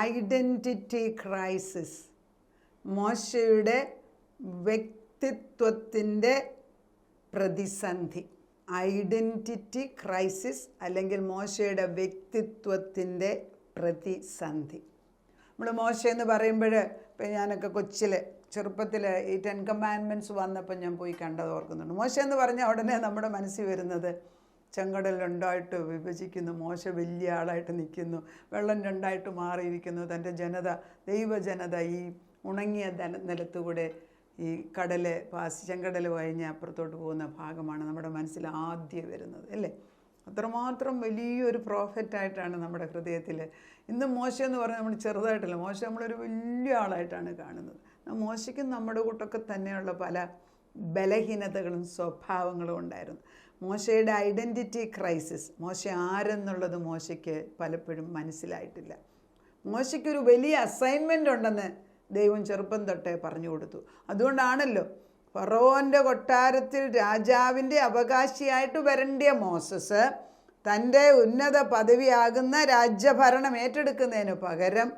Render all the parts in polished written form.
Identity crisis, മോശയുടെ വ്യക്തിത്വത്തിൻ്റെ പ്രതിസന്ധി. Identity crisis അല്ലെങ്കിൽ മോശയുടെ വ്യക്തിത്വത്തിൻ്റെ പ്രതിസന്ധി. നമ്മൾ മോശ എന്ന് പറയുമ്പോൾ, ഇപ്പം ഞാനൊക്കെ ചെറുപ്പത്തിൽ ഈ 10 കമാൻഡ്മെൻറ്റ്സ് വന്നപ്പോൾ ഞാൻ പോയി കണ്ടത് ഓർക്കുന്നുണ്ട്. മോശ എന്ന് പറഞ്ഞാൽ ഉടനെ നമ്മുടെ മനസ്സിൽ വരുന്നത് ചെങ്കടൽ രണ്ടായിട്ട് വിഭജിക്കുന്നു, മോശ വലിയ ആളായിട്ട് നിൽക്കുന്നു, വെള്ളം രണ്ടായിട്ട് മാറിയിരിക്കുന്നു, തൻ്റെ ജനത, ദൈവജനത ഈ ഉണങ്ങിയ നിലത്തുകൂടെ ഈ ചെങ്കടൽ കഴിഞ്ഞ് അപ്പുറത്തോട്ട് പോകുന്ന ഭാഗമാണ് നമ്മുടെ മനസ്സിൽ ആദ്യം വരുന്നത്, അല്ലേ? അത്രമാത്രം വലിയൊരു പ്രോഫറ്റായിട്ടാണ് നമ്മുടെ ഹൃദയത്തിൽ. ഇന്ന് മോശ എന്ന് പറഞ്ഞാൽ നമ്മൾ ചെറുതായിട്ടല്ല, മോശ നമ്മളൊരു വലിയ ആളായിട്ടാണ് കാണുന്നത്. മോശയ്ക്കും നമ്മുടെ കൂട്ടൊക്കെ തന്നെയുള്ള പല ബലഹീനതകളും സ്വഭാവങ്ങളും ഉണ്ടായിരുന്നു. മോശയുടെ ഐഡൻറ്റിറ്റി ക്രൈസിസ്, മോശ ആരെന്നുള്ളത് മോശയ്ക്ക് പലപ്പോഴും മനസ്സിലായിട്ടില്ല. മോശയ്ക്കൊരു വലിയ അസൈൻമെൻ്റ് ഉണ്ടെന്ന് ദൈവം ചെറുപ്പം തൊട്ടേ പറഞ്ഞു കൊടുത്തു. അതുകൊണ്ടാണല്ലോ ഫറവോൻ്റെ കൊട്ടാരത്തിൽ രാജാവിൻ്റെ അവകാശിയായിട്ട് വരേണ്ടിയ മോസസ് തൻ്റെ ഉന്നത പദവിയാകുന്ന രാജ്യഭരണം ഏറ്റെടുക്കുന്നതിന് പകരം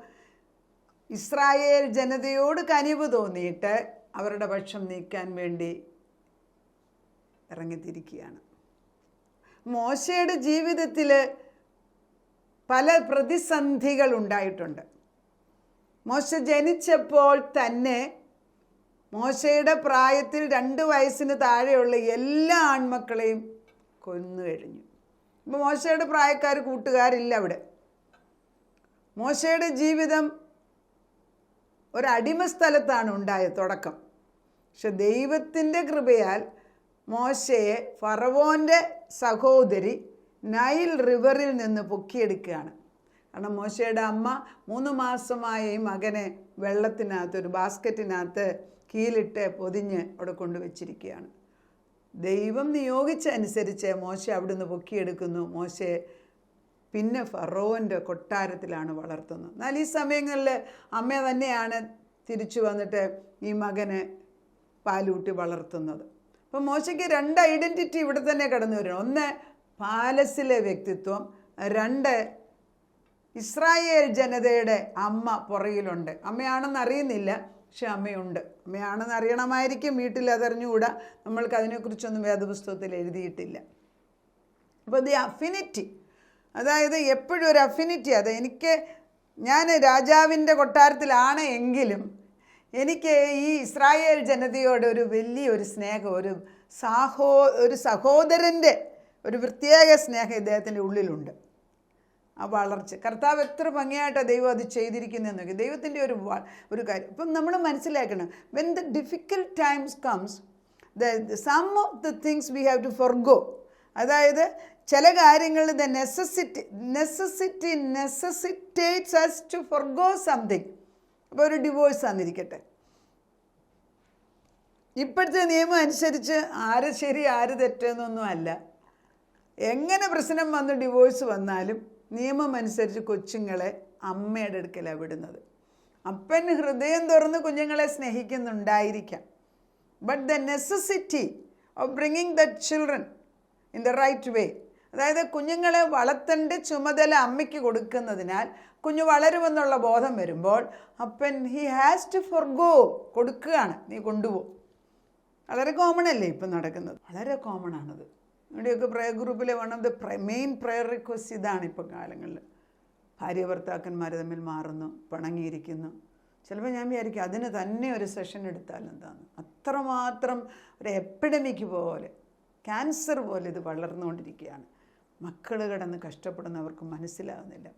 ഇസ്രായേൽ ജനതയോട് കനിവ് തോന്നിയിട്ട് അവരുടെ പക്ഷം നീക്കാൻ വേണ്ടി ഇറങ്ങിത്തിരിക്കുകയാണ്. മോശയുടെ ജീവിതത്തിൽ പല പ്രതിസന്ധികൾ ഉണ്ടായിട്ടുണ്ട്. മോശ ജനിച്ചപ്പോൾ തന്നെ മോശയുടെ പ്രായത്തിൽ 2 വയസ്സിന് താഴെയുള്ള എല്ലാ ആൺമക്കളെയും കൊന്നു കഴിഞ്ഞു. ഇപ്പോൾ മോശയുടെ പ്രായക്കാർ കൂട്ടുകാരില്ല അവിടെ. മോശയുടെ ജീവിതം ഒരടിമ സ്ഥലത്താണ് ഉണ്ടായത് തുടക്കം. പക്ഷെ ദൈവത്തിൻ്റെ കൃപയാൽ മോശയെ ഫറവോൻ്റെ സഹോദരി നൈൽ റിവറിൽ നിന്ന് പൊക്കിയെടുക്കുകയാണ്. കാരണം മോശയുടെ അമ്മ 3 മാസമായ ഈ മകനെ വെള്ളത്തിനകത്ത് ഒരു ബാസ്ക്കറ്റിനകത്ത് കീലിട്ട് പൊതിഞ്ഞ് അവിടെ കൊണ്ടുവച്ചിരിക്കുകയാണ്. ദൈവം നിയോഗിച്ചനുസരിച്ച് മോശ അവിടുന്ന് പൊക്കിയെടുക്കുന്നു. മോശയെ പിന്നെ ഫറവോൻ്റെ കൊട്ടാരത്തിലാണ് വളർത്തുന്നത്. എന്നാൽ ഈ സമയങ്ങളിൽ അമ്മ തന്നെയാണ് തിരിച്ചു വന്നിട്ട് ഈ മകനെ പാലൂട്ടി വളർത്തുന്നത്. അപ്പം മോശയ്ക്ക് 2 ഐഡൻറ്റിറ്റി ഇവിടെ തന്നെ കടന്നു വരണം. ഒന്ന് പാലസിലെ വ്യക്തിത്വം, 2 ഇസ്രായേൽ ജനതയുടെ അമ്മ പുറകിലുണ്ട്. അമ്മയാണെന്ന് അറിയുന്നില്ല, പക്ഷെ അമ്മയുണ്ട്. അമ്മയാണെന്ന് അറിയണമായിരിക്കും, വീട്ടിൽ അതറിഞ്ഞുകൂടാ. നമ്മൾക്ക് അതിനെക്കുറിച്ചൊന്നും വേദപുസ്തകത്തിൽ എഴുതിയിട്ടില്ല. അപ്പോൾ ദി അഫിനിറ്റി, അതായത് എപ്പോഴും ഒരു അഫിനിറ്റി. അത് ഞാൻ രാജാവിൻ്റെ കൊട്ടാരത്തിലാണ് എങ്കിലും എനിക്ക് ഈ ഇസ്രായേൽ ജനതയോട് ഒരു വലിയൊരു സ്നേഹം, ഒരു സഹോദരൻ്റെ ഒരു പ്രത്യേക സ്നേഹം ഇദ്ദേഹത്തിൻ്റെ ഉള്ളിലുണ്ട്. ആ വളർച്ച കർത്താവ് എത്ര ഭംഗിയായിട്ടാണ് ദൈവം അത് ചെയ്തിരിക്കുന്നതെന്ന് നോക്കി. ദൈവത്തിൻ്റെ ഒരു കാര്യം ഇപ്പം നമ്മൾ മനസ്സിലാക്കണം. When the difficult times comes, some of the things we have to forgo. അതായത് ചില കാര്യങ്ങളിൽ the necessitates us to forgo something. അപ്പോൾ ഒരു ഡിവോഴ്സ് ആണെന്നിരിക്കട്ടെ, ഇപ്പോഴത്തെ നിയമം അനുസരിച്ച് ആര് ശരി ആര് തെറ്റെന്നൊന്നും അല്ല. എങ്ങനെ പ്രശ്നം വന്ന് ഡിവോഴ്സ് വന്നാലും നിയമം അനുസരിച്ച് കൊച്ചുങ്ങളെ അമ്മയുടെ അടുക്കലാണ് വിടുന്നത്. അപ്പൻ ഹൃദയം തുറന്ന് കുഞ്ഞുങ്ങളെ സ്നേഹിക്കുന്നുണ്ടായിരിക്കാം. But the necessity of bringing the children in the right way, അതായത് കുഞ്ഞുങ്ങളെ വളർത്തേണ്ട ചുമതല അമ്മയ്ക്ക് കൊടുക്കുന്നതിനാൽ കുഞ്ഞ് വളരുമെന്നുള്ള ബോധം വരുമ്പോൾ അപ്പൻ ഹി ഹാസ് ടു ഫോർഗോ, കൊടുക്കുകയാണ്, നീ കൊണ്ടുപോകും. വളരെ കോമൺ അല്ലേ ഇപ്പം നടക്കുന്നത്? വളരെ കോമൺ ആണത്. ഇവിടെയൊക്കെ പ്രയർ ഗ്രൂപ്പിലെ one of the main prayer request ഇതാണ്. ഇപ്പം കാലങ്ങളിൽ ഭാര്യ ഭർത്താക്കന്മാർ തമ്മിൽ മാറുന്നു, പിണങ്ങിയിരിക്കുന്നു. ചിലപ്പോൾ ഞാൻ വിചാരിക്കും അതിന് തന്നെ ഒരു സെഷൻ എടുത്താൽ എന്താണ്. അത്രമാത്രം ഒരു എപ്പിഡമിക് പോലെ, ക്യാൻസർ പോലെ ഇത് വളർന്നുകൊണ്ടിരിക്കുകയാണ്. മക്കൾ കിടന്ന് കഷ്ടപ്പെടുന്നവർക്ക് മനസ്സിലാകുന്നില്ല.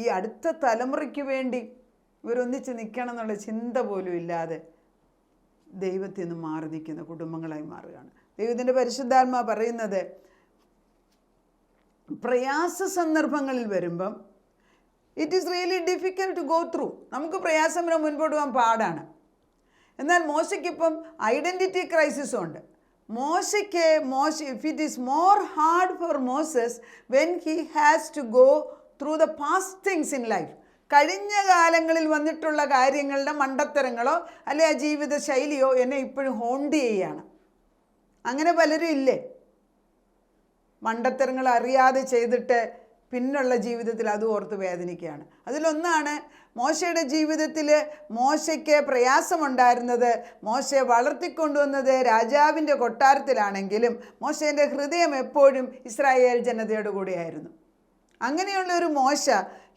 ഈ അടുത്ത തലമുറയ്ക്ക് വേണ്ടി ഇവരൊന്നിച്ച് നിൽക്കണം എന്നുള്ള ചിന്ത പോലും ഇല്ലാതെ ദൈവത്തിൽ നിന്ന് മാറി നിൽക്കുന്ന കുടുംബങ്ങളായി മാറുകയാണ്. ദൈവത്തിൻ്റെ പരിശുദ്ധാത്മാ പറയുന്നത് പ്രയാസ സന്ദർഭങ്ങളിൽ വരുമ്പം it is really difficult to go through. നമുക്ക് പ്രയാസം മുൻപോട്ട് പോകാൻ പാടാണ്. എന്നാൽ മോശയ്ക്കിപ്പം ഐഡൻറ്റിറ്റി ക്രൈസിസും ഉണ്ട്. if it is more hard for Moses when he has to go through the past things in life, കഴിഞ്ഞ കാലങ്ങളിൽ വന്നിട്ടുള്ള കാര്യങ്ങളുടെ മണ്ടത്തരങ്ങളോ അല്ലെ ആ ജീവിത ശൈലിയോ എന്നെ ഇപ്പോഴും ഹോണ്ട് ചെയ്യുകയാണ്. അങ്ങനെ പലരും ഇല്ലേ? മണ്ടത്തരങ്ങൾ അറിയാതെ ചെയ്തിട്ട് പിന്നുള്ള ജീവിതത്തിൽ അത് ഓർത്ത് വേദനിക്കുകയാണ്. അതിലൊന്നാണ് മോശയുടെ ജീവിതത്തിൽ മോശയ്ക്ക് പ്രയാസമുണ്ടായിരുന്നത്. മോശയെ വളർത്തിക്കൊണ്ടുവന്നത് രാജാവിൻ്റെ കൊട്ടാരത്തിലാണെങ്കിലും മോശേൻ്റെ ഹൃദയം എപ്പോഴും ഇസ്രായേൽ ജനതയുടെ കൂടെയായിരുന്നു. അങ്ങനെയുള്ള ഒരു മോശ,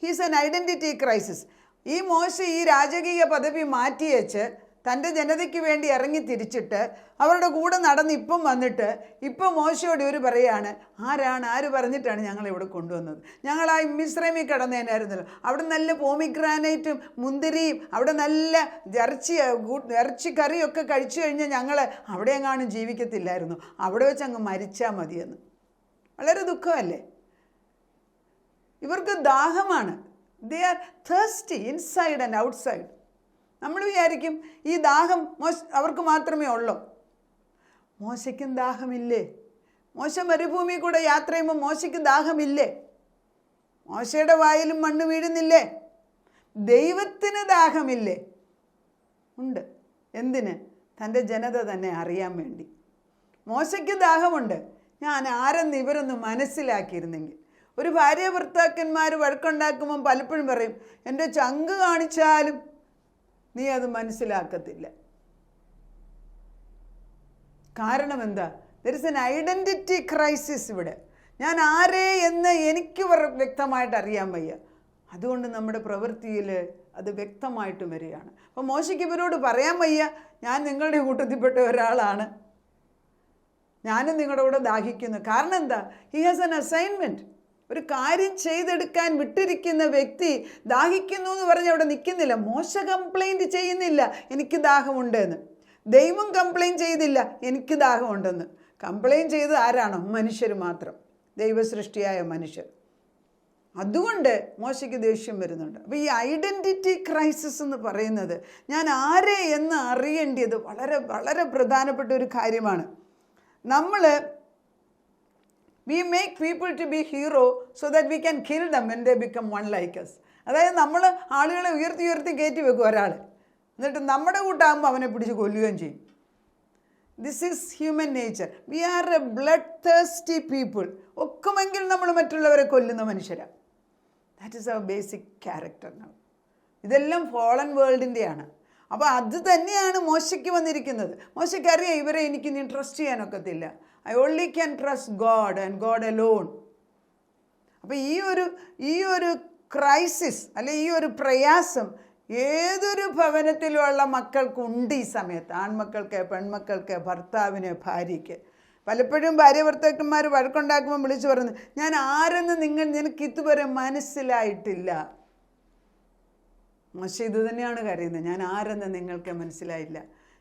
ഹീസ് ആൻ ഐഡൻറ്റിറ്റി ക്രൈസിസ്. ഈ മോശ ഈ രാജകീയ പദവി മാറ്റിവെച്ച് തൻ്റെ ജനതയ്ക്ക് വേണ്ടി ഇറങ്ങി തിരിച്ചിട്ട് അവരുടെ കൂടെ നടന്ന് ഇപ്പം വന്നിട്ട് ഇപ്പം മോശയോട് ഇവർ പറയുകയാണ്, ആര് പറഞ്ഞിട്ടാണ് ഞങ്ങളെ ഇവിടെ കൊണ്ടുവന്നത്? ഞങ്ങൾ ആ മിസ്രൈമിൽ കിടന്നേനായിരുന്നല്ലോ, അവിടെ നല്ല പോമിഗ്രാനൈറ്റും മുന്തിരിയും അവിടെ നല്ല ഇറച്ചി കറിയൊക്കെ കഴിച്ചു കഴിഞ്ഞാൽ ഞങ്ങൾ അവിടെ എങ്ങാനും ജീവിക്കത്തില്ലായിരുന്നു, അവിടെ വെച്ച് അങ്ങ് മരിച്ചാൽ മതിയെന്ന്. വളരെ ദുഃഖമല്ലേ? ഇവർക്ക് ദാഹമാണ്. They are thirsty inside and outside. നമ്മൾ വിചാരിക്കും ഈ ദാഹം അവർക്ക് മാത്രമേ ഉള്ളൂ. മോശയ്ക്കും ദാഹമില്ലേ? മോശ മരുഭൂമി കൂടെ യാത്ര ചെയ്യുമ്പോൾ മോശയ്ക്ക് ദാഹമില്ലേ? മോശയുടെ വായിലും മണ്ണ് വീഴുന്നില്ലേ? ദൈവത്തിന് ദാഹമില്ലേ? ഉണ്ട്. എന്തിന്? തൻ്റെ ജനത തന്നെ അറിയാൻ വേണ്ടി. മോശയ്ക്ക് ദാഹമുണ്ട്. ഞാൻ ആരെന്ന് ഇവരൊന്ന് മനസ്സിലാക്കിയിരുന്നെങ്കിൽ. ഒരു ഭാര്യ ഭർത്താക്കന്മാർ വഴക്കുണ്ടാക്കുമ്പം പലപ്പോഴും പറയും, എൻ്റെ ചങ്ക് കാണിച്ചാലും നീ അത് മനസ്സിലാക്കത്തില്ല. കാരണം എന്താ? There is an identity crisis ഇവിടെ. ഞാൻ ആരേ എന്ന് എനിക്ക് വ്യക്തമായിട്ട് അറിയാൻ വയ്യ. അതുകൊണ്ട് നമ്മുടെ പ്രവൃത്തിയിൽ അത് വ്യക്തമായിട്ടും വരികയാണ്. അപ്പോൾ മോശയ്ക്ക് ഇവരോട് പറയാൻ വയ്യ, ഞാൻ നിങ്ങളുടെ കൂട്ടത്തിൽപ്പെട്ട ഒരാളാണ്, ഞാനും നിങ്ങളുടെ കൂടെ ദാഹിക്കുന്നു. കാരണം എന്താ? He has N assignment. ഒരു കാര്യം ചെയ്തെടുക്കാൻ വിട്ടിരിക്കുന്ന വ്യക്തി ദാഹിക്കുന്നു എന്ന് പറഞ്ഞ് അവിടെ നിൽക്കുന്നില്ല. മോശ കംപ്ലൈൻറ്റ് ചെയ്യുന്നില്ല എനിക്ക് ദാഹമുണ്ടെന്ന്. ദൈവം കംപ്ലൈൻറ്റ് ചെയ്തില്ല എനിക്ക് ദാഹമുണ്ടെന്ന്. കംപ്ലൈൻറ്റ് ചെയ്ത് ആരാണോ? മനുഷ്യർ മാത്രം, ദൈവസൃഷ്ടിയായ മനുഷ്യർ. അതുകൊണ്ട് മോശയ്ക്ക് ദേഷ്യം വരുന്നുണ്ട്. അപ്പോൾ ഈ ഐഡൻറ്റിറ്റി ക്രൈസിസ് എന്ന് പറയുന്നത്, ഞാൻ ആരെ എന്ന് അറിയേണ്ടത് വളരെ വളരെ പ്രധാനപ്പെട്ട ഒരു കാര്യമാണ്. നമ്മൾ we make people to be hero so that we can kill them when they become one like us. അതായത് നമ്മൾ ആളുകളെ ഉയർത്തി കയറ്റി വെക്കും ഒരാൾ, എന്നിട്ട് നമ്മുടെ കൂട്ടാകുമ്പോൾ അവനെ പിടിച്ച് കൊല്ലുകയും ചെയ്യും. This is human nature. We are a blood thirsty people. ഒക്കുമെങ്കിൽ നമ്മൾ മറ്റുള്ളവരെ കൊല്ലുന്ന മനുഷ്യരാണ്. ദാറ്റ് ഈസ് അവർ ബേസിക് ക്യാരക്ടർ. ഇതെല്ലാം ഫോളൻ വേൾഡിൻ്റെയാണ്. അപ്പോൾ അത് തന്നെയാണ് മോശയ്ക്ക് വന്നിരിക്കുന്നത്. മോശയ്ക്കറിയാം ഇവരെ എനിക്ക് ഇനി ട്രസ്റ്റ് ചെയ്യാനൊക്കത്തില്ല. I only can trust God and God alone. അപ്പോൾ ഈ ഒരു ക്രൈസിസ് അല്ലെ ഈ ഒരു പ്രയാസം ഏതൊരു ഭവനത്തിലുള്ള മക്കൾക്കുണ്ട് ഈ സമയത്ത്. ആൺമക്കൾക്ക്, പെൺമക്കൾക്ക്, ഭർത്താവിന്, ഭാര്യയ്ക്ക്. പലപ്പോഴും ഭാര്യ ഭർത്താക്കന്മാർ വഴക്കുണ്ടാക്കുമ്പോൾ വിളിച്ചു പറയുന്നത്, ഞാൻ ആരെന്ന് നിനക്ക് ഇതുവരെ മനസ്സിലായിട്ടില്ല. മോശ ഇത് തന്നെയാണ് കരയുന്നത്, ഞാൻ ആരെന്ന് നിങ്ങൾക്ക് മനസ്സിലായില്ല.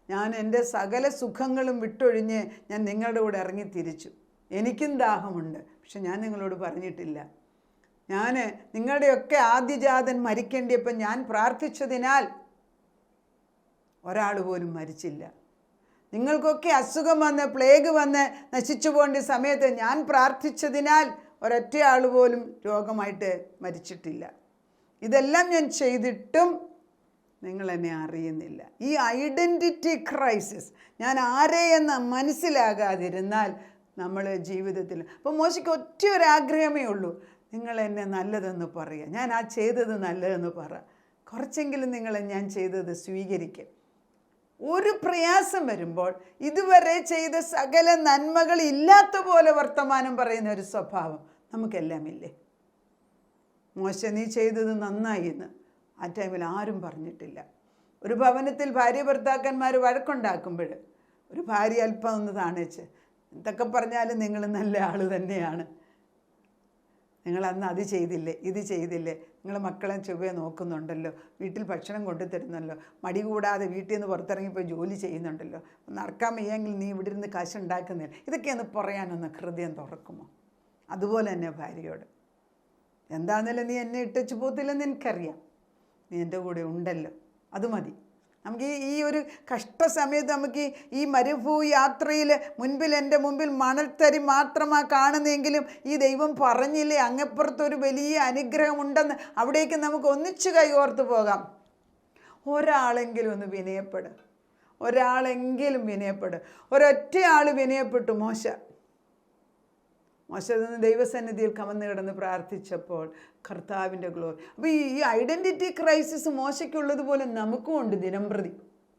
ഞാൻ എൻ്റെ സകല സുഖങ്ങളും വിട്ടൊഴിഞ്ഞ് ഞാൻ നിങ്ങളുടെ കൂടെ ഇറങ്ങി തിരിച്ചു. എനിക്കും ദാഹമുണ്ട്, പക്ഷെ ഞാൻ നിങ്ങളോട് പറഞ്ഞിട്ടില്ല. ഞാൻ നിങ്ങളുടെയൊക്കെ ആദ്യജാതൻ മരിക്കേണ്ടിയപ്പോൾ ഞാൻ പ്രാർത്ഥിച്ചതിനാൽ ഒരാൾ പോലും മരിച്ചില്ല. നിങ്ങൾക്കൊക്കെ അസുഖം വന്ന് പ്ലേഗ് വന്ന് നശിച്ചു പോകേണ്ട സമയത്ത് ഞാൻ പ്രാർത്ഥിച്ചതിനാൽ ഒരൊറ്റ ആൾ പോലും രോഗമായിട്ട് മരിച്ചിട്ടില്ല. ഇതെല്ലാം ഞാൻ ചെയ്തിട്ടും നിങ്ങൾ എന്നെ അറിയുന്നില്ല. ഈ ഐഡൻറ്റിറ്റി ക്രൈസിസ്, ഞാൻ ആരെ എന്ന് മനസ്സിലാകാതിരുന്നാൽ നമ്മൾ ജീവിതത്തിൽ. അപ്പോൾ മോശയ്ക്ക് ഒറ്റ ഒരാഗ്രഹമേ ഉള്ളൂ, നിങ്ങൾ എന്നെ നല്ലതെന്ന് പറയുക. ഞാൻ ആ ചെയ്തത് നല്ലതെന്ന് പറ, കുറച്ചെങ്കിലും നിങ്ങളെ ഞാൻ ചെയ്തത് സ്വീകരിക്കുക. ഒരു പ്രയാസം വരുമ്പോൾ ഇതുവരെ ചെയ്ത സകല നന്മകൾ ഇല്ലാത്ത പോലെ വർത്തമാനം പറയുന്ന ഒരു സ്വഭാവം നമുക്കെല്ലാം ഇല്ലേ? മോശ നീ ചെയ്തത് നന്നായി എന്ന് ആ ടൈമിൽ ആരും പറഞ്ഞിട്ടില്ല. ഒരു ഭവനത്തിൽ ഭാര്യ ഭർത്താക്കന്മാർ വഴക്കുണ്ടാക്കുമ്പോൾ ഒരു ഭാര്യ അല്പം ഒന്ന് താണേച്ച്, എന്തൊക്കെ പറഞ്ഞാലും നിങ്ങൾ നല്ല ആൾ തന്നെയാണ്, നിങ്ങൾ അന്ന് അത് ചെയ്തില്ലേ, ഇത് ചെയ്തില്ലേ, നിങ്ങൾ മക്കളെ ചൊവ്വേ നോക്കുന്നുണ്ടല്ലോ, വീട്ടിൽ ഭക്ഷണം കൊണ്ടുതരുന്നല്ലോ, മടി കൂടാതെ വീട്ടിൽ നിന്ന് പുറത്തിറങ്ങിപ്പോയി ജോലി ചെയ്യുന്നുണ്ടല്ലോ, നടക്കാൻ വയ്യെങ്കിൽ നീ ഇവിടെ ഇരുന്ന് കാശുണ്ടാക്കുന്നില്ല, ഇതൊക്കെയൊന്ന് പറയാനൊന്ന് ഹൃദയം തുറക്കുമോ? അതുപോലെ തന്നെ ഭാര്യയോട്, എന്താണെന്നല്ലോ നീ എന്നെ ഇട്ടച്ചു പോത്തില്ലെന്ന് എനിക്കറിയാം, നീ എൻ്റെ കൂടെ ഉണ്ടല്ലോ, അത് മതി. നമുക്ക് ഈ ഒരു കഷ്ടസമയത്ത് നമുക്ക് ഈ മരുഭൂ യാത്രയിൽ എൻ്റെ മുമ്പിൽ മണൽത്തരി മാത്രമാണ് കാണുന്നതെങ്കിലും ഈ ദൈവം പറഞ്ഞില്ലേ അങ്ങപ്പുറത്തൊരു വലിയ അനുഗ്രഹമുണ്ടെന്ന്, അവിടേക്ക് നമുക്ക് ഒന്നിച്ച് കൈകോർത്ത് പോകാം. ഒരാളെങ്കിലും ഒന്ന് വിനയപ്പെടും, ഒരാളെങ്കിലും വിനയപ്പെടും. ഒരൊറ്റ ആൾ വിനയപ്പെട്ടു മോശ. മോശ ദൈവസന്നിധിയിൽ കമന്ന് കിടന്ന് പ്രാർത്ഥിച്ചപ്പോൾ കർത്താവിൻ്റെ ഗ്ലോറി. അപ്പോൾ ഈ ഐഡൻറ്റിറ്റി ക്രൈസിസ് മോശയ്ക്കുള്ളതുപോലെ നമുക്കും ഉണ്ട് ദിനംപ്രതി.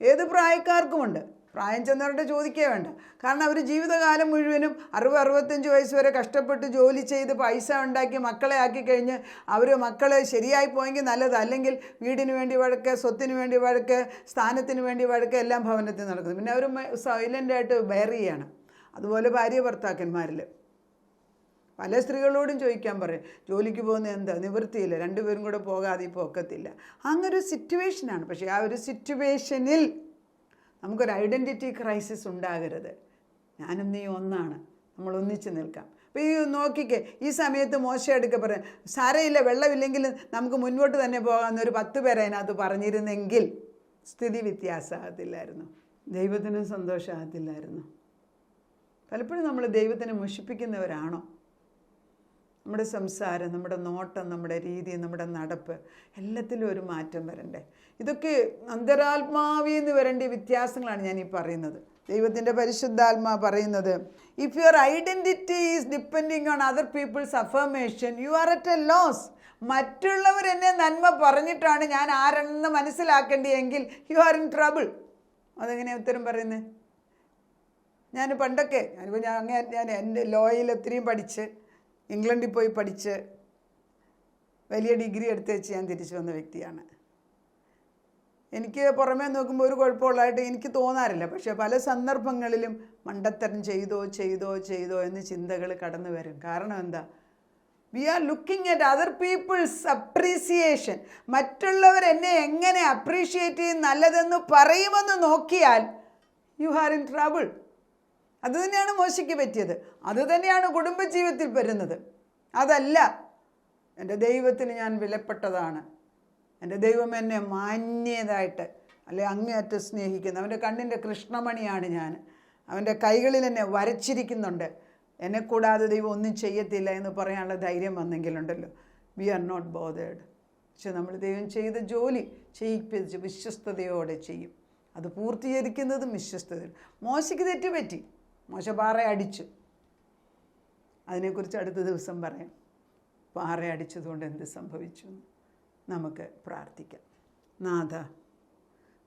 ഏത് പ്രായക്കാർക്കുമുണ്ട്. പ്രായം ചെന്നവരുടെ ചോദിക്കേ വേണ്ട. കാരണം അവർ ജീവിതകാലം മുഴുവനും 60-65 വയസ്സ് വരെ കഷ്ടപ്പെട്ട് ജോലി ചെയ്ത് പൈസ ഉണ്ടാക്കി മക്കളെ ആക്കി കഴിഞ്ഞ് മക്കളെ ശരിയായി പോയെങ്കിൽ നല്ലത്, അല്ലെങ്കിൽ വീടിന് വേണ്ടി വഴക്ക്, സ്വത്തിന് വേണ്ടി വഴക്ക്, സ്ഥാനത്തിന് വേണ്ടി വഴക്ക്, എല്ലാം ഭവനത്തിൽ നടക്കുന്നു. പിന്നെ അവർ സൈലൻ്റായിട്ട് ബെയർ ചെയ്യണം. അതുപോലെ ഭാര്യ ഭർത്താക്കന്മാരിൽ പല സ്ത്രീകളോടും ചോദിക്കാൻ പറയും, ജോലിക്ക് പോകുന്ന എന്താ നിവൃത്തിയില്ല, രണ്ടുപേരും കൂടെ പോകാതെ ഇപ്പോൾ ഒക്കത്തില്ല. അങ്ങനൊരു സിറ്റുവേഷനാണ്. പക്ഷേ ആ ഒരു സിറ്റുവേഷനിൽ നമുക്കൊരു ഐഡൻറ്റിറ്റി ക്രൈസിസ് ഉണ്ടാകരുത്. ഞാനും നീ ഒന്നാണ്, നമ്മൾ ഒന്നിച്ച് നിൽക്കാം. അപ്പോൾ ഈ നോക്കിക്കേ, ഈ സമയത്ത് മോശയെടുക്കെ പറയാം, സാരയില്ല, വെള്ളമില്ലെങ്കിൽ നമുക്ക് മുൻപോട്ട് തന്നെ പോകാമെന്നൊരു 10 പേരെ അതിനകത്ത് പറഞ്ഞിരുന്നെങ്കിൽ സ്ഥിതി വ്യത്യാസമാകത്തില്ലായിരുന്നു, ദൈവത്തിനും സന്തോഷമാകത്തില്ലായിരുന്നു. പലപ്പോഴും നമ്മൾ ദൈവത്തിനെ മുഷിപ്പിക്കുന്നവരാണോ? നമ്മുടെ സംസാരം, നമ്മുടെ നോട്ടം, നമ്മുടെ രീതി, നമ്മുടെ നടപ്പ്, എല്ലാത്തിലും ഒരു മാറ്റം വരണ്ടേ? ഇതൊക്കെ അന്തരാത്മാവിൽ നിന്ന് വരേണ്ട വ്യത്യാസങ്ങളാണ് ഞാൻ ഈ പറയുന്നത്. ദൈവത്തിൻ്റെ പരിശുദ്ധാത്മാ പറയുന്നത്, if your identity is depending on other people's affirmation you are at a loss. മറ്റുള്ളവർ എന്നെ നന്മ പറഞ്ഞിട്ടാണ് ഞാൻ ആരെന്ന് മനസ്സിലാക്കേണ്ടിയെങ്കിൽ യു ആർ ഇൻ ട്രബിൾ. അതെങ്ങനെയാണ് ഉത്തരം പറയുന്നത്? ഞാൻ പണ്ടൊക്കെ ഞാൻ എൻ്റെ ലോയിൽ ഒത്തിരിയും പഠിച്ച് ഇംഗ്ലണ്ടിൽ പോയി പഠിച്ച് വലിയ ഡിഗ്രി എടുത്ത് വെച്ച് ഞാൻ തിരിച്ചു വന്ന വ്യക്തിയാണ്. എനിക്ക് പുറമേ നോക്കുമ്പോൾ ഒരു കുഴപ്പമുള്ളതായിട്ട് എനിക്ക് തോന്നാറില്ല. പക്ഷേ പല സന്ദർഭങ്ങളിലും മണ്ടത്തരം ചെയ്തോ എന്ന് ചിന്തകൾ കടന്നു വരും. കാരണം എന്താ? We are looking at other people's appreciation. മറ്റുള്ളവർ എന്നെ എങ്ങനെ അപ്രീഷിയേറ്റ് ചെയ്യും, നല്ലതെന്ന് പറയുമെന്ന് നോക്കിയാൽ യു ആർ ഇൻ ട്രബിൾ. അതുതന്നെയാണ് മോശയ്ക്ക് പറ്റിയത്. അതുതന്നെയാണ് കുടുംബജീവിതത്തിൽ വരുന്നത്. അതല്ല, എൻ്റെ ദൈവത്തിന് ഞാൻ വിലപ്പെട്ടതാണ്, എൻ്റെ ദൈവം എന്നെ മാന്യതായിട്ട് അല്ലെ അങ്ങേയറ്റം സ്നേഹിക്കുന്നു, അവൻ്റെ കണ്ണിൻ്റെ കൃഷ്ണമണിയാണ് ഞാൻ, അവൻ്റെ കൈകളിൽ എന്നെ വരച്ചിരിക്കുന്നുണ്ട്, എന്നെ കൂടാതെ ദൈവം ഒന്നും ചെയ്യത്തില്ല എന്ന് പറയാനുള്ള ധൈര്യം വന്നെങ്കിലുണ്ടല്ലോ, വി ആർ നോട്ട് ബോതേഡ്. പക്ഷെ നമ്മൾ ദൈവം ചെയ്ത ജോലി ചെയ്യിപ്പിച്ച് വിശ്വസ്തയോടെ ചെയ്യും. അത് പൂർത്തീകരിക്കുന്നതും വിശ്വസ്തതയിൽ. മോശയ്ക്ക് തെറ്റുപറ്റി, മോശ പാറ അടിച്ചു. അതിനെക്കുറിച്ച് അടുത്ത ദിവസം പറയാം. പാറ അടിച്ചതുകൊണ്ട് എന്ത് സംഭവിച്ചു നമുക്ക് പ്രാർത്ഥിക്കാം. നാഥ,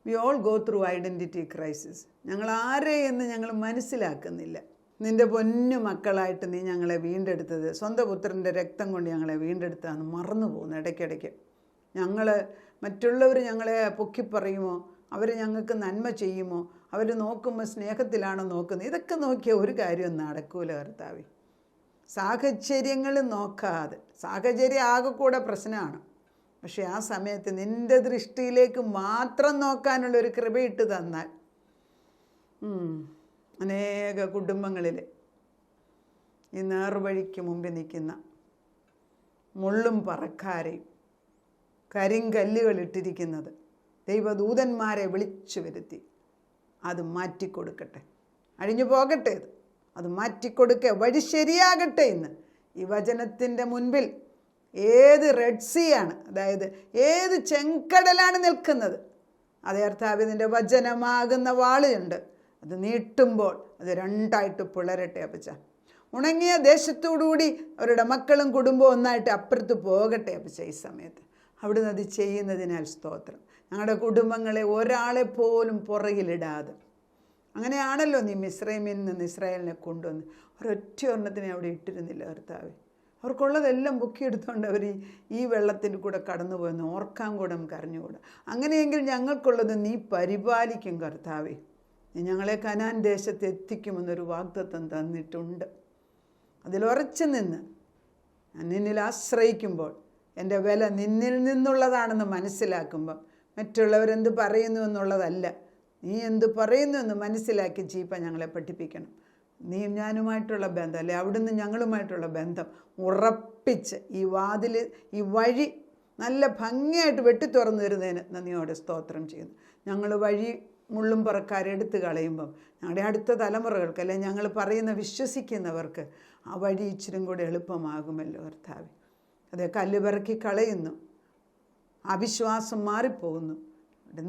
we all go through identity crisis. ഞങ്ങൾ ആരെയെന്ന് ഞങ്ങൾ മനസ്സിലാക്കുന്നില്ല. നിൻ്റെ പൊന്നു മക്കളായിട്ട് നീ ഞങ്ങളെ വീണ്ടെടുത്തത്, സ്വന്തം പുത്രൻ്റെ രക്തം കൊണ്ട് ഞങ്ങളെ വീണ്ടെടുത്താന്ന് മറന്നു പോകുന്നു ഇടയ്ക്കിടയ്ക്ക്. മറ്റുള്ളവർ ഞങ്ങളെ പൊക്കിപ്പറയുമോ, അവർ ഞങ്ങൾക്ക് നന്മ ചെയ്യുമോ, അവർ നോക്കുമ്പോൾ സ്നേഹത്തിലാണോ നോക്കുന്നത്? ഇതൊക്കെ നോക്കിയാൽ ഒരു കാര്യം നടക്കൂല കർത്താവേ. സാഹചര്യങ്ങൾ നോക്കാതെ, സാഹചര്യം ആകെ കൂടെ പ്രശ്നമാണ്, പക്ഷേ ആ സമയത്ത് നിൻ്റെ ദൃഷ്ടിയിലേക്ക് മാത്രം നോക്കാനുള്ളൊരു കൃപയിട്ട് തന്നാൽ അനേക കുടുംബങ്ങളിൽ ഈ നേർവഴിക്ക് മുമ്പിൽ നിൽക്കുന്ന മുള്ളും പറക്കാരെയും കരിങ്കല്ലുകളിട്ടിരിക്കുന്നത് ദൈവദൂതന്മാരെ വിളിച്ചു വരുത്തി അത് മാറ്റിക്കൊടുക്കട്ടെ. അഴിഞ്ഞു പോകട്ടെ, അത് മാറ്റിക്കൊടുക്കുക, വഴി ശരിയാകട്ടെ. ഇന്ന് ഈ വചനത്തിൻ്റെ മുൻപിൽ ഏത് റെഡ് സീ ആണ്, അതായത് ഏത് ചെങ്കടലാണ് നിൽക്കുന്നത്, അതേ കർത്താവേ നിൻ്റെ വചനമാകുന്ന വാളുണ്ട്, അത് നീട്ടുമ്പോൾ അത് രണ്ടായിട്ട് പിളരട്ടെ അപ്പച്ച. ഉണങ്ങിയ ദേശത്തോടുകൂടി അവരുടെ മക്കളും കുടുംബവും ഒന്നായിട്ട് അപ്പുറത്ത് പോകട്ടെ അപ്പച്ച. ഈ സമയത്ത് അവിടുന്ന് അത് ചെയ്യുന്നതിനാൽ സ്തോത്രം. ഞങ്ങളുടെ കുടുംബങ്ങളെ ഒരാളെ പോലും പുറകിലിടാതെ, അങ്ങനെയാണല്ലോ നീ മിസ്രൈമിൽ നിന്ന് ഇസ്രായേലിനെ കൊണ്ടുവന്ന്, ഒരൊറ്റ ഒരെണ്ണത്തിനെ അവിടെ ഇട്ടിരുന്നില്ല കർത്താവേ. അവർക്കുള്ളതെല്ലാം പൊക്കിയെടുത്തുകൊണ്ട് അവർ ഈ വെള്ളത്തിൽ കൂടെ കടന്നു പോയെന്ന് ഓർക്കാൻ കൂടെ നമുക്ക് അറിഞ്ഞുകൂടാ. അങ്ങനെയെങ്കിൽ ഞങ്ങൾക്കുള്ളത് നീ പരിപാലിക്കും കർത്താവേ. നീ ഞങ്ങളെ കനാൻ ദേശത്ത് എത്തിക്കുമെന്നൊരു വാഗ്ദത്തം തന്നിട്ടുണ്ട്. അതിലുറച്ചു നിന്ന് ഞാൻ നിന്നിൽ ആശ്രയിക്കുമ്പോൾ, എൻ്റെ വില നിന്നിൽ നിന്നുള്ളതാണെന്ന് മനസ്സിലാക്കുമ്പോൾ, മറ്റുള്ളവരെന്ത് പറയുന്നു എന്നുള്ളതല്ല, നീ എന്ത് പറയുന്നു എന്ന് മനസ്സിലാക്കി ജീപ്പാൻ ഞങ്ങളെ പഠിപ്പിക്കണം. നീയും ഞാനുമായിട്ടുള്ള ബന്ധം, അല്ലെ അവിടുന്ന് ഞങ്ങളുമായിട്ടുള്ള ബന്ധം ഉറപ്പിച്ച് ഈ വഴി നല്ല ഭംഗിയായിട്ട് വെട്ടിത്തുറന്നു തരുന്നതിന് നന്ദിയോടെ സ്തോത്രം ചെയ്യുന്നു. ഞങ്ങൾ വഴി മുള്ളും പറക്കാരെടുത്ത് കളയുമ്പം ഞങ്ങളുടെ അടുത്ത തലമുറകൾക്ക്, അല്ലെങ്കിൽ ഞങ്ങൾ പറയുന്ന വിശ്വസിക്കുന്നവർക്ക് ആ വഴി ഇച്ചിരും കൂടെ എളുപ്പമാകുമല്ലോ കർത്താവേ. അതേ കല്ല് പിറക്കി കളയുന്നു, അവിശ്വാസം മാറിപ്പോകുന്നു,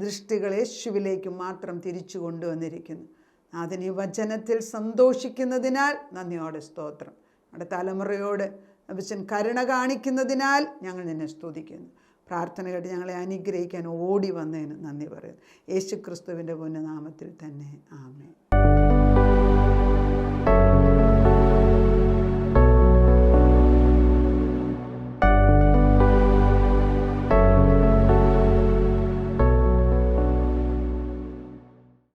ദൃഷ്ടികൾ യേശുവിലേക്ക് മാത്രം തിരിച്ചു കൊണ്ടുവന്നിരിക്കുന്നു. അതിന് ഈ വചനത്തിൽ സന്തോഷിക്കുന്നതിനാൽ നന്ദിയോടെ സ്തോത്രം. നമ്മുടെ തലമുറയോട് അപ്പച്ചൻ കരുണ കാണിക്കുന്നതിനാൽ ഞങ്ങൾ നിന്നെ സ്തുതിക്കുന്നു. പ്രാർത്ഥന കേട്ട് ഞങ്ങളെ അനുഗ്രഹിക്കാൻ ഓടി വന്നതിന് നന്ദി പറയുന്നു. യേശു ക്രിസ്തുവിൻ്റെ പുണ്യനാമത്തിൽ തന്നെ ആമേൻ.